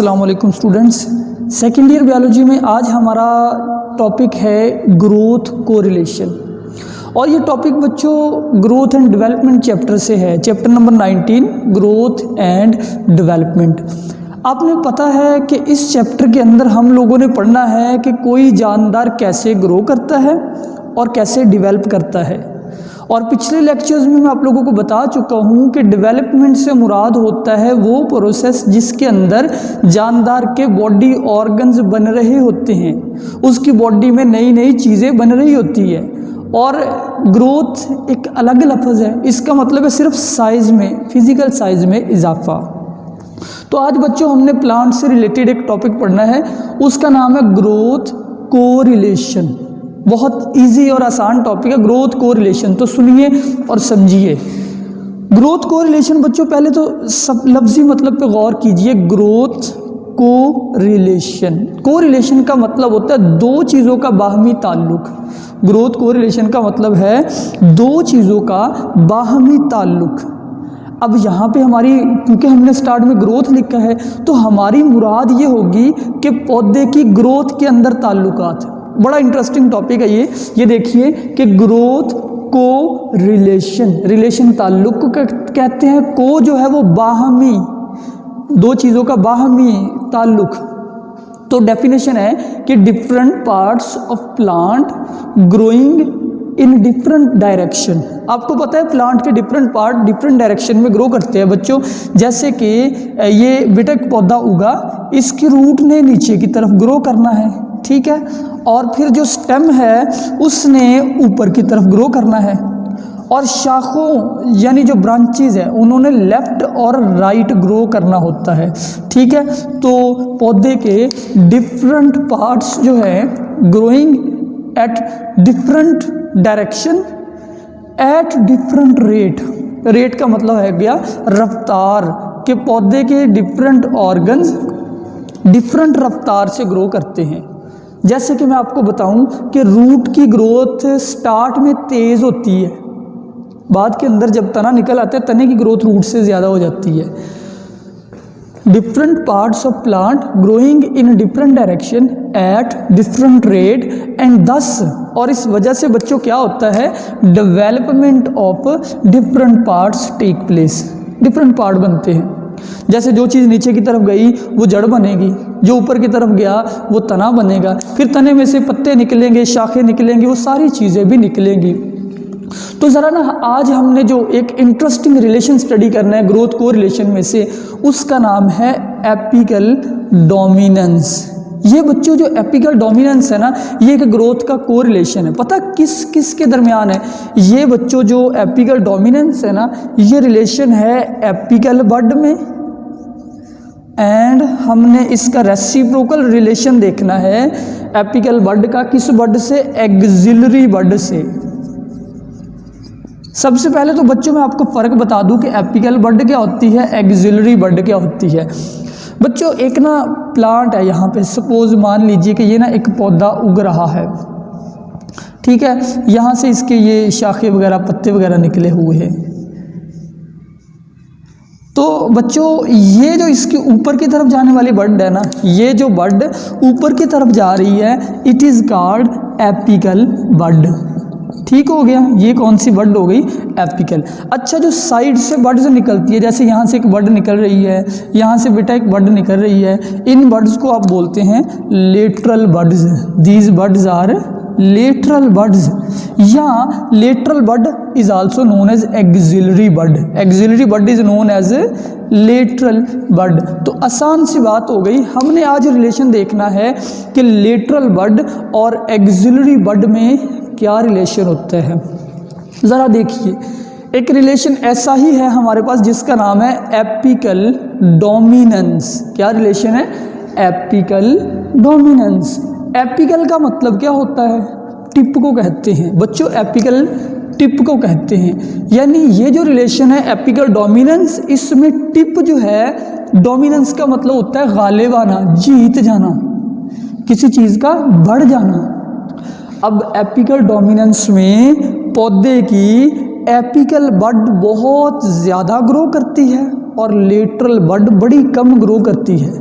अस्सलाम वालेकुम students. Second year biology में आज हमारा टॉपिक है ग्रोथ कोरिलेशन और ये टॉपिक बच्चों ग्रोथ एंड डेवलपमेंट चैप्टर से है, chapter number 19 growth and development. आपने पता है कि इस चैप्टर के अंदर हम लोगों ने पढ़ना है कि कोई जानदार कैसे ग्रो करता है और कैसे डेवलप करता है। और पिछले लेक्चर्स में मैं आप लोगों को बता चुका हूँ कि डेवलपमेंट से मुराद होता है वो प्रोसेस जिसके अंदर जानदार के बॉडी ऑर्गन्स बन रहे होते हैं, उसकी बॉडी में नई नई चीज़ें बन रही होती है। और ग्रोथ एक अलग लफ्ज़ है, इसका मतलब है सिर्फ साइज़ में, फिज़िकल साइज़ में इजाफा। तो आज बच्चों हमने प्लांट से रिलेटेड एक टॉपिक पढ़ना है, उसका नाम है ग्रोथ कोरिलेशन। बहुत इजी और आसान टॉपिक है ग्रोथ कोरिलेशन, तो सुनिए और समझिए। ग्रोथ कोरिलेशन बच्चों पहले तो सब लफ्ज़ी मतलब पे गौर कीजिए। ग्रोथ कोरिलेशन, कोरिलेशन का मतलब होता है दो चीज़ों का बाहमी ताल्लुक। ग्रोथ कोरिलेशन का मतलब है दो चीज़ों का बाहमी ताल्लुक। अब यहाँ पे हमारी, क्योंकि हमने स्टार्ट में ग्रोथ लिखा है, तो हमारी मुराद ये होगी कि पौधे की ग्रोथ के अंदर ताल्लुकात। बड़ा इंटरेस्टिंग टॉपिक है ये देखिए कि ग्रोथ को रिलेशन ताल्लुक को कहते हैं। को जो है वो बाहमी, दो चीज़ों का बाहमी ताल्लुक। तो डेफिनेशन है कि different parts of plant growing in different direction. आपको पता है प्लांट के डिफरेंट पार्ट डिफरेंट डायरेक्शन में ग्रो करते हैं बच्चों। जैसे कि ये बेटा एक पौधा उगा, इसकी रूट ने नीचे की तरफ ग्रो करना है, ठीक है, और फिर जो स्टेम है उसने ऊपर की तरफ ग्रो करना है, और शाखों यानी जो ब्रांचेज है उन्होंने लेफ़्ट और राइट ग्रो करना होता है, ठीक है। तो पौधे के डिफरेंट पार्ट्स जो है growing at different direction at different rate का मतलब है गया रफ्तार के। पौधे के डिफरेंट ऑर्गन्स डिफरेंट रफ्तार से ग्रो करते हैं। जैसे कि मैं आपको बताऊं कि रूट की ग्रोथ स्टार्ट में तेज़ होती है, बाद के अंदर जब तना निकल आता है तने की ग्रोथ रूट से ज़्यादा हो जाती है। Different parts of plant growing in different direction at different rate and this, और इस वजह से बच्चों क्या होता है, development of different parts take place. Different part बनते हैं। जैसे जो चीज़ नीचे की तरफ गई वो जड़ बनेगी, जो ऊपर की तरफ गया वो तना बनेगा, फिर तने में से पत्ते निकलेंगे, शाखें निकलेंगी, वो सारी चीज़ें भी निकलेंगी। तो ज़रा ना आज हमने जो एक इंटरेस्टिंग रिलेशन स्टडी करना है ग्रोथ को रिलेशन में से, उसका नाम है एपिकल डोमिनेंस। ये बच्चों जो एपिकल डोमिनेंस है ना, ये एक ग्रोथ का कोरिलेशन है। पता किस किस के दरमियान है ये बच्चों? जो एपिकल डोमिनेंस है ना, ये रिलेशन है एपिकल बड में, एंड हमने इसका रेसिप्रोकल रिलेशन देखना है एपिकल बड का किस बड से? एक्सिलरी बड से। सबसे पहले तो बच्चों मैं आपको फ़र्क बता दूं कि एपिकल बड क्या होती है, एक्सिलरी बड क्या होती है। बच्चों एक ना प्लांट है, यहाँ पे सपोज मान लीजिए कि ये ना एक पौधा उग रहा है, ठीक है, यहाँ से इसके ये शाखें वगैरह पत्ते वगैरह निकले हुए हैं। तो बच्चों ये जो इसके ऊपर की तरफ जाने वाली बड है ना, ये जो बड ऊपर की तरफ जा रही है, इट इज़ कॉल्ड एपिकल बड। ठीक हो गया, ये कौन सी बड हो गई? एपिकल। अच्छा, जो साइड से बड्स निकलती है, जैसे यहाँ से एक बड निकल रही है, यहाँ से बेटा एक बड निकल रही है, इन बड्स को आप बोलते हैं lateral buds. These buds are lateral buds, या lateral bud is also known as axillary bud. Axillary bud is known as lateral bud. तो आसान सी बात हो गई। हमने आज रिलेशन देखना है कि लेटरल बड और एक्सिलरी बड में क्या रिलेशन होता है। ज़रा देखिए, एक रिलेशन ऐसा ही है हमारे पास जिसका नाम है एपिकल डोमिनेंस। क्या रिलेशन है? Apical dominance. एपिकल का मतलब क्या होता है? टिप को कहते हैं बच्चों, एपिकल टिप को कहते हैं। यानी ये जो रिलेशन है एपिकल डोमिनेंस, इसमें टिप जो है, डोमिनेंस का मतलब होता है गालिब आना, जीत जाना, किसी चीज़ का बढ़ जाना। अब एपिकल डोमिनेंस में पौधे की एपिकल बड बहुत ज़्यादा ग्रो करती है और लेटरल बड बड़ी कम ग्रो करती है।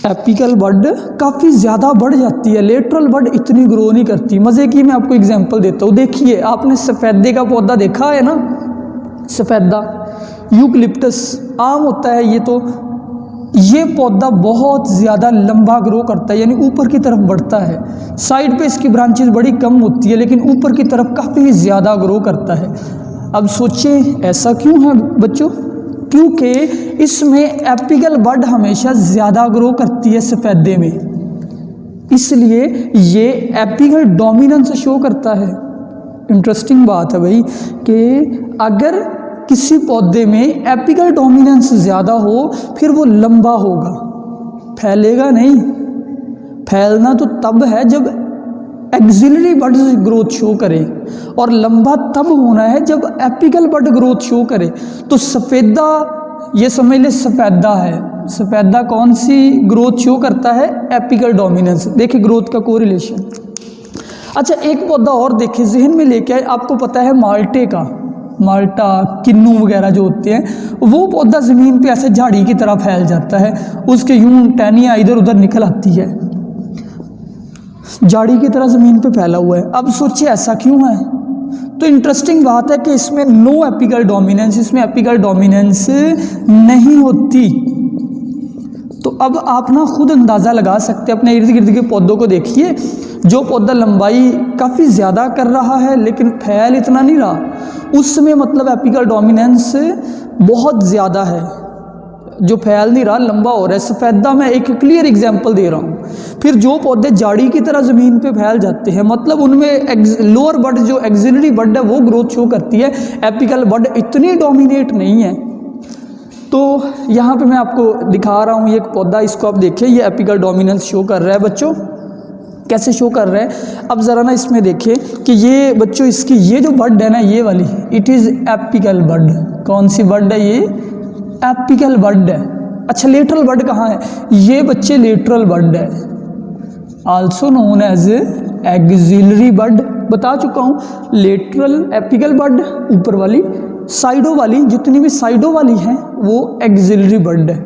एपिकल बड काफ़ी ज़्यादा बढ़ जाती है, लेटरल बड इतनी ग्रो नहीं करती। मज़े की मैं आपको एग्जांपल देता हूँ। देखिए आपने सफ़ेदे का पौधा देखा है ना, सफ़ेदा यूकलिप्टस आम होता है ये पौधा बहुत ज़्यादा लंबा ग्रो करता है, यानी ऊपर की तरफ बढ़ता है। साइड पे इसकी ब्रांचेस बड़ी कम होती है, लेकिन ऊपर की तरफ काफ़ी ज़्यादा ग्रो करता है। अब सोचें ऐसा क्यों है बच्चों? क्योंकि इसमें एपिकल बड हमेशा ज़्यादा ग्रो करती है सफ़ेदे में, इसलिए ये एपिकल डोमिनेंस शो करता है। इंटरेस्टिंग बात है भाई कि अगर किसी पौधे में एपिकल डोमिनेंस ज़्यादा हो फिर वो लंबा होगा, फैलेगा नहीं। फैलना तो तब है जब एक्सिलरी बड ग्रोथ शो करे, और लंबा तब होना है जब एपिकल बड ग्रोथ शो करे। तो सफ़ेदा, ये समझ ले सफ़ेदा है, सफ़ेदा कौन सी ग्रोथ शो करता है? Apical dominance. देखिए ग्रोथ का कोरिलेशन। अच्छा एक पौधा और देखिए, जहन में लेके आए, आपको पता है माल्टे का, माल्टा किन्नू वगैरह जो होते हैं, वो पौधा ज़मीन पे ऐसे झाड़ी की तरह फैल जाता है, उसके यूं टहनियाँ इधर उधर निकल आती है, झाड़ी की तरह ज़मीन पे फैला हुआ है। अब सोचिए ऐसा क्यों है? तो इंटरेस्टिंग बात है कि इसमें नो एपिकल डोमिनेंस, इसमें एपिकल डोमिनेंस नहीं होती। तो अब आप ना खुद अंदाज़ा लगा सकते हैं, अपने इर्द गिर्द के पौधों को देखिए, जो पौधा लंबाई काफ़ी ज़्यादा कर रहा है लेकिन फैल इतना नहीं रहा, उसमें मतलब एपिकल डोमिनेंस बहुत ज़्यादा है, जो फैल नहीं रहा लंबा हो रहा है। सफ़ेदा मैं एक क्लियर एग्जांपल दे रहा हूँ। फिर जो पौधे झाड़ी की तरह ज़मीन पे फैल जाते हैं, मतलब उनमें लोअर बड जो एक्सिलरी बड है वो ग्रोथ शो करती है, एपिकल बड इतनी डोमिनेट नहीं है। तो यहाँ पे मैं आपको दिखा रहा हूँ ये एक पौधा, इसको आप देखिए, ये एपिकल डोमिनेंस शो कर रहा है बच्चों। कैसे शो कर रहा है? अब ज़रा ना इसमें देखिए कि ये बच्चों इसकी ये जो बड है ना, ये वाली, इट इज़ एपिकल बड। कौन सी बड है? ये एपिकल बड है। अच्छा लेटरल बड कहाँ है? ये बच्चे लेटरल बड है, आल्सो नोन एज एक्सिलरी बड। बता चुका हूँ, लेटरल एपिकल बड, ऊपर वाली, साइडों वाली, जितनी भी साइडों वाली हैं वो एक्सिलरी बड है।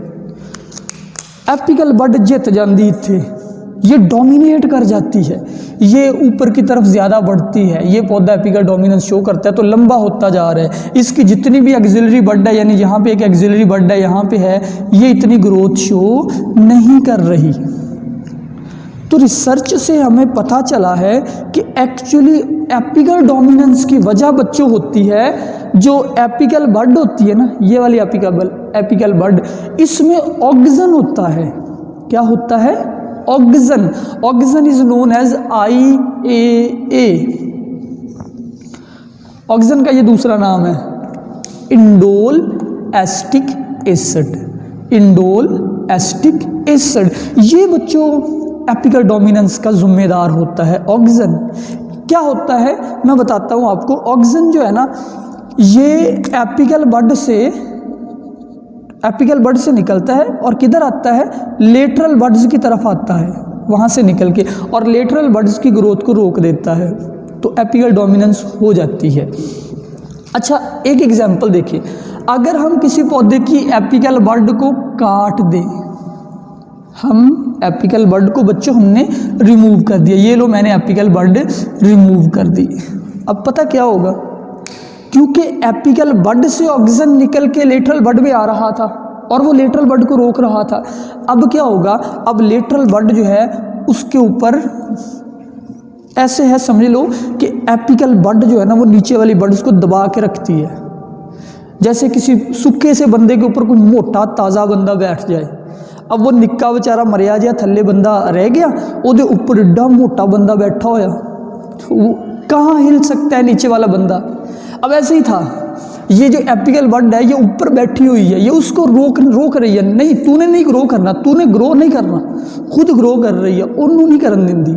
एपिकल बड जित जाती थे, ये डोमिनेट कर जाती है, ये ऊपर की तरफ ज़्यादा बढ़ती है, ये पौधा एपिकल डोमिनेंस शो करता है, तो लंबा होता जा रहा है। इसकी जितनी भी एक्सिलरी बड है, यानी यहाँ पे एक एक्सिलरी बड है, यहाँ पे है, ये इतनी ग्रोथ शो नहीं कर रही। तो रिसर्च से हमें पता चला है कि एक्चुअली एपिकल डोमिनेंस की वजह बच्चों होती है, जो एपिकल बड होती है ना, ये वाली एपिकल बड, इसमें ऑक्सीजन होता है। क्या होता है? Auxin. Auxin is known as IAA। Auxin का ये दूसरा नाम है indole acetic acid. Indole acetic acid, ये बच्चों एपिकल डोमिनेंस का जिम्मेदार होता है ऑक्सीजन। क्या होता है मैं बताता हूँ आपको। ऑक्सीजन जो है ना, ये एपिकल बड से निकलता है और किधर आता है? लेटरल बड्स की तरफ आता है, वहाँ से निकल के, और लेटरल बड्स की ग्रोथ को रोक देता है, तो एपिकल डोमिनेंस हो जाती है। अच्छा एक एग्जांपल देखिए, अगर हम किसी पौधे की एपिकल बड को काट दें, हम एपिकल बड को बच्चों हमने रिमूव कर दिया, ये लो मैंने एपिकल बड रिमूव कर दी। अब पता क्या होगा? क्योंकि एपिकल बड से ऑक्सीजन निकल के लेटरल बड में आ रहा था और वो लेटरल बड को रोक रहा था। अब क्या होगा? अब लेटरल बड जो है उसके ऊपर ऐसे है, समझ लो कि एपिकल बड जो है ना, वो नीचे वाली बड्स को दबा के रखती है। जैसे किसी सूखे से बंदे के ऊपर कोई मोटा ताज़ा बंदा बैठ जाए, अब वो निक्का बेचारा मरिया जिहा थल्ले बंदा रह गया, ਉਹਦੇ ऊपर एड्डा मोटा बंदा बैठा होया, वो कहाँ हिल सकता है नीचे वाला बंदा? अब ऐसे ही था, ये जो एपिकल बड है ये ऊपर बैठी हुई है, ये उसको रोक रही है, नहीं तूने नहीं ग्रो करना, तूने ग्रो नहीं करना, खुद ग्रो कर रही है, उन्होंने नहीं करन देंदी।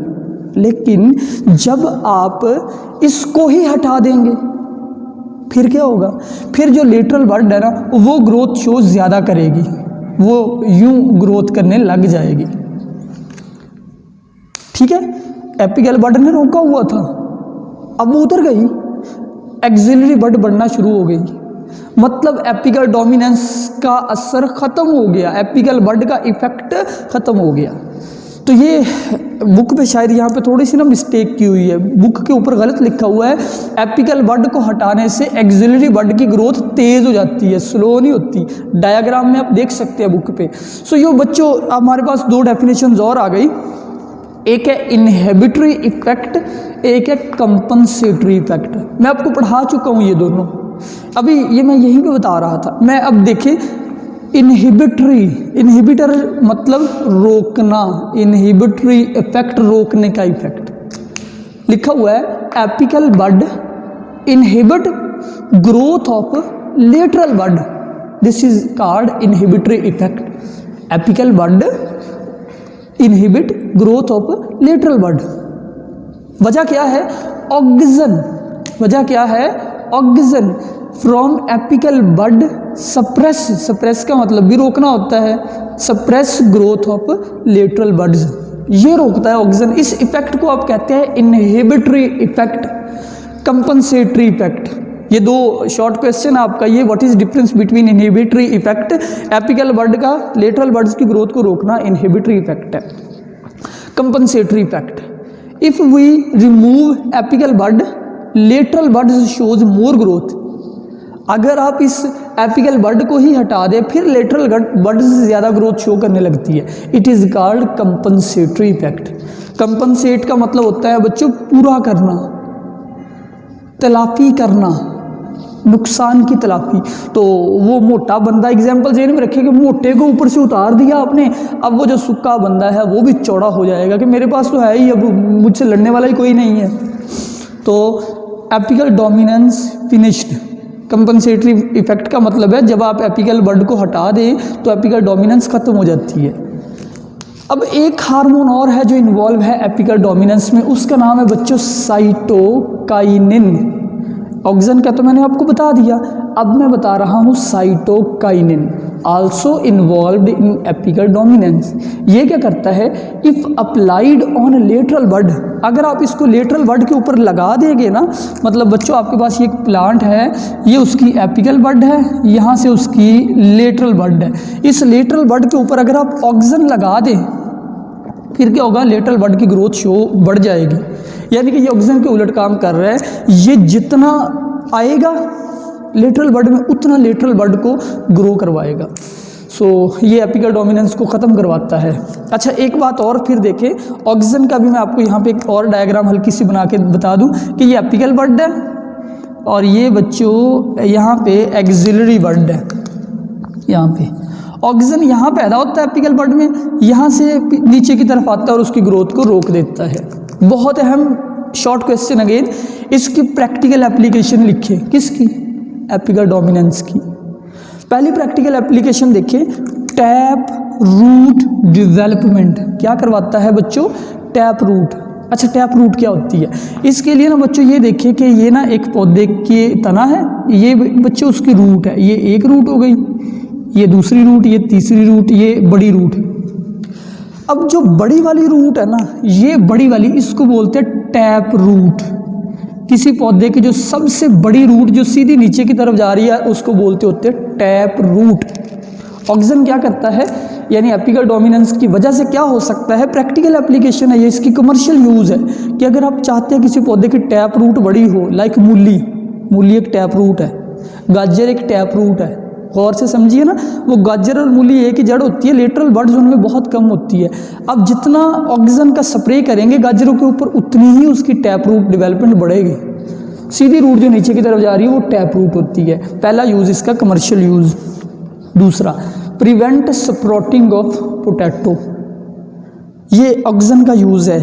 लेकिन जब आप इसको ही हटा देंगे फिर क्या होगा? फिर जो लेटरल बड है ना, वो ग्रोथ शो ज़्यादा करेगी, वो यूं ग्रोथ करने लग जाएगी। ठीक है, एपिकल बड ने रोका हुआ था, अब वो उतर गई, एक्सिलरी बड बढ़ना शुरू हो गई। मतलब एपिकल डोमिनेंस का असर ख़त्म हो गया, एपिकल बड का इफेक्ट ख़त्म हो गया। तो ये बुक पे शायद यहाँ पे थोड़ी सी ना मिस्टेक की हुई है, बुक के ऊपर गलत लिखा हुआ है, एपिकल बड को हटाने से एक्सिलरी बड की ग्रोथ तेज़ हो जाती है, स्लो नहीं होती। डायग्राम में आप देख सकते हैं बुक पे। सो ये बच्चों हमारे पास दो डेफिनेशंस और आ गई, एक है इनहिबिटरी इफेक्ट, एक है कंपनसेटरी इफेक्ट। मैं आपको पढ़ा चुका हूँ ये दोनों, अभी ये मैं यहीं पे बता रहा था। मैं अब देखें इनहिबिटरी, इनहिबिटर मतलब रोकना, इनहिबिटरी इफेक्ट रोकने का इफेक्ट लिखा हुआ है, apical bud inhibit growth of lateral bud, this is called inhibitory effect. Apical bud inhibit growth of lateral bud. वजह क्या है? ऑक्सीजन। वजह क्या है? Auxin from apical bud suppress, suppress का मतलब भी रोकना होता है, suppress growth of lateral buds, ये रोकता है ऑक्सीजन। इस इफेक्ट को आप कहते हैं इनहिबिटरी इफेक्ट, कंपनसेटरी इफेक्ट। ये दो शॉर्ट क्वेश्चन आपका, ये what is difference between inhibitory effect, apical bud का लेटरल बड्स की ग्रोथ को रोकना इनहिबिटरी इफेक्ट है। Compensatory effect, if we remove apical bud lateral buds shows more growth. अगर आप इस एपिकल बड को ही हटा दें फिर लेटरल बड से ज़्यादा ग्रोथ शो करने लगती है, it is called compensatory effect. Compensate का मतलब होता है बच्चों पूरा करना, तलाफी करना, नुकसान की तलाफी। तो वो मोटा बंदा एग्जाम्पल जेन में रखे कि मोटे को ऊपर से उतार दिया आपने, अब वो जो सूखा बंदा है वो भी चौड़ा हो जाएगा कि मेरे पास तो है ही, अब मुझसे लड़ने वाला ही कोई नहीं है। तो apical dominance finished. Compensatory effect का मतलब है जब आप एपिकल बड को हटा दें तो एपिकल डोमिनेंस खत्म हो जाती है। अब एक हार्मोन और है जो इन्वॉल्व है एपिकल डोमिनेंस में, उसका नाम है बच्चों साइटोकाइनिन। ऑक्सीजन का तो मैंने आपको बता दिया, अब मैं बता रहा हूँ साइटोकाइनिन आल्सो इन्वॉल्व्ड इन एपिकल डोमिनेंस। ये क्या करता है? इफ अप्लाइड ऑन लेटरल बड, अगर आप इसको लेटरल बड के ऊपर लगा देंगे ना, मतलब बच्चों आपके पास ये एक प्लांट है, ये उसकी एपिकल बड है, यहाँ से उसकी लेटरल बड है, इस लेटरल बड के ऊपर अगर आप ऑक्सीजन लगा दें फिर क्या होगा? लेटरल बड की ग्रोथ शो बढ़ जाएगी। यानी कि ये ऑक्सीजन के उलट काम कर रहा है, ये जितना आएगा लेटरल बड में उतना लेटरल बड को ग्रो करवाएगा। सो ये एपिकल डोमिनेंस को ख़त्म करवाता है। अच्छा एक बात और फिर देखें, ऑक्सीजन का भी मैं आपको यहाँ पे एक और डायग्राम हल्की सी बना के बता दूँ कि ये एपिकल बड है और ये बच्चों यहाँ पे एक्सिलरी बड है। यहाँ पे ऑक्सीजन यहाँ पैदा होता है एपिकल बड में, यहाँ से नीचे की तरफ आता है और उसकी ग्रोथ को रोक देता है। बहुत अहम शॉर्ट क्वेश्चन अगेन, इसकी प्रैक्टिकल एप्लीकेशन लिखिए। किसकी? एपिकल डोमिनेंस की। पहली प्रैक्टिकल एप्लीकेशन देखिए, टैप रूट डेवलपमेंट। क्या करवाता है बच्चों? Tap root. अच्छा टैप रूट क्या होती है? इसके लिए ना बच्चों ये देखिए कि ये ना एक पौधे की तना है, ये बच्चों उसकी रूट है, ये एक रूट हो गई, ये दूसरी रूट, ये तीसरी रूट, ये बड़ी रूट। अब जो बड़ी वाली रूट है ना, ये बड़ी वाली, इसको बोलते हैं टैप रूट। किसी पौधे की जो सबसे बड़ी रूट जो सीधी नीचे की तरफ जा रही है उसको बोलते होते हैं टैप रूट। ऑक्सीजन क्या करता है, यानी एपिकल डोमिनेंस की वजह से क्या हो सकता है? प्रैक्टिकल एप्लीकेशन है ये, इसकी कमर्शियल यूज़ है कि अगर आप चाहते हैं किसी पौधे की टैप रूट बड़ी हो, लाइक मूली, मूली एक टैप रूट है, गाजर एक टैप रूट है, गौर से समझिए ना, वो गाजर और मूली एक ही जड़ होती है, लेटरल बड्स उनमें बहुत कम होती है। अब जितना ऑक्सीजन का स्प्रे करेंगे गाजरों के ऊपर उतनी ही उसकी टैप रूट डेवलपमेंट बढ़ेगी। सीधी रूट जो नीचे की तरफ जा रही है वो टैप रूट होती है। पहला यूज़ इसका कमर्शियल यूज़। दूसरा, प्रिवेंट स्प्रोटिंग ऑफ पोटैटो। ये ऑक्सीजन का यूज़ है।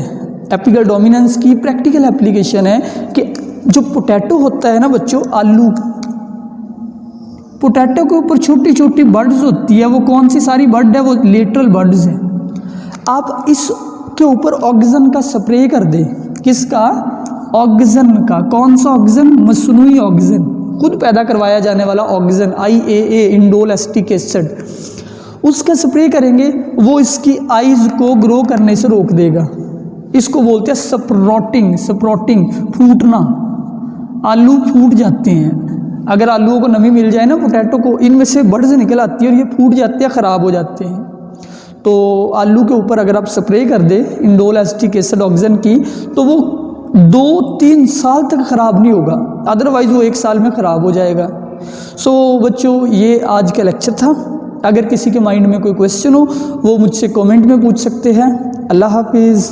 एपिकल डोमिनेंस की प्रैक्टिकल एप्लीकेशन है कि जो पोटैटो होता है ना बच्चों, आलू, पोटैटो के ऊपर छोटी छोटी बड्स होती है, वो कौन सी सारी बड है? वो लेटरल बड्स है। आप इसके ऊपर ऑक्सीजन का स्प्रे कर दें। किसका? ऑक्सीजन का। कौन सा ऑक्सीजन? मसनूई ऑक्सीजन, खुद पैदा करवाया जाने वाला oxygen, IAA, indole acetic acid. उसका स्प्रे करेंगे, वो इसकी आइज़ को ग्रो करने से रोक देगा। इसको बोलते हैं स्प्रोटिंग। स्प्रोटिंग, फूटना। आलू फूट जाते हैं। अगर आलूओं को नमी मिल जाए ना, पोटैटो को, इनमें से बड्स निकल आती है और ये फूट जाते हैं, ख़राब हो जाते हैं। तो आलू के ऊपर अगर आप स्प्रे कर दें इंडोल एसिटिक एसिड ऑक्सीजन की, तो वो 2-3 साल तक ख़राब नहीं होगा, अदरवाइज़ वो 1 साल में ख़राब हो जाएगा। सो बच्चों, ये आज का लेक्चर था। अगर किसी के माइंड में कोई क्वेश्चन हो वो मुझसे कमेंट में पूछ सकते हैं। अल्लाह हाफिज़।